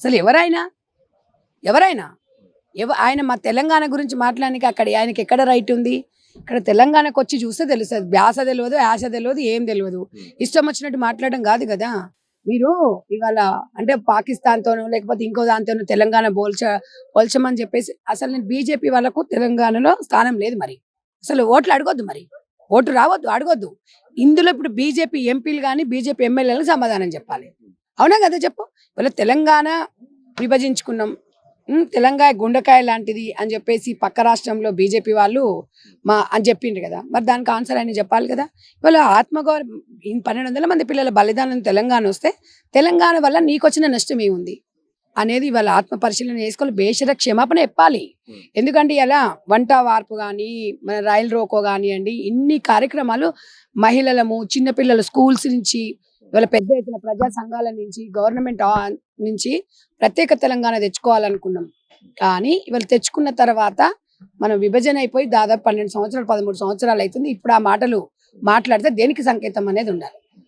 అసలు ఎవరైనా ఎవరైనా ఆయన మా తెలంగాణ గురించి మాట్లాడడానికి అక్కడ ఆయనకి ఎక్కడ రైట్ ఉంది? ఇక్కడ తెలంగాణకు వచ్చి చూస్తే తెలుస్తుంది. భాష తెలియదు, యాస తెలియదు, ఏం తెలియదు. ఇష్టం వచ్చినట్టు మాట్లాడడం కాదు కదా. మీరు ఇవాళ అంటే పాకిస్తాన్‌తోనో లేకపోతే ఇంకో దాంతోనో తెలంగాణ పోల్చమని చెప్పేసి అసలు నేను బీజేపీ వాళ్ళకు తెలంగాణలో స్థానం లేదు మరి. అసలు ఓట్లు అడగొద్దు మరి. ఓటు రావద్దు, అడగొద్దు. ఇందులో ఇప్పుడు బీజేపీ ఎంపీలు గాని, బీజేపీ ఎమ్మెల్యేలకు సమాధానం చెప్పాలి. అవునా కదా చెప్పు? ఇవాళ తెలంగాణ విభజించుకున్నాం. తెలంగాణ గుండెకాయ లాంటిది అని చెప్పేసి పక్క రాష్ట్రంలో బీజేపీ వాళ్ళు అని చెప్పిండ్రు కదా. మరి దానికి ఆన్సర్ ఆయన చెప్పాలి కదా. ఇవాళ ఆత్మగౌరవం 1200 మంది పిల్లల బలిదానం తెలంగాణ వస్తే తెలంగాణ వల్ల నీకొచ్చిన నష్టం ఏముంది అనేది ఇవాళ ఆత్మ పరిశీలన చేసుకొని బేషర క్షమాపణ చెప్పాలి. ఎందుకంటే ఇలా వంట వార్పు కానీ, మన రైలు రోకో కానివ్వండి, ఇన్ని కార్యక్రమాలు మహిళలము, చిన్నపిల్లలు స్కూల్స్ నుంచి ఇవాళ పెద్ద ఎత్తున ప్రజా సంఘాల నుంచి, గవర్నమెంట్ నుంచి ప్రత్యేక తెలంగాణ తెచ్చుకోవాలనుకున్నాం. కానీ ఇవాళ తెచ్చుకున్న తర్వాత మనం విభజన అయిపోయి దాదాపు 12 సంవత్సరాలు 13 సంవత్సరాలు అవుతుంది. ఇప్పుడు ఆ మాటలు మాట్లాడితే దేనికి సంకేతం అనేది ఉండాలి.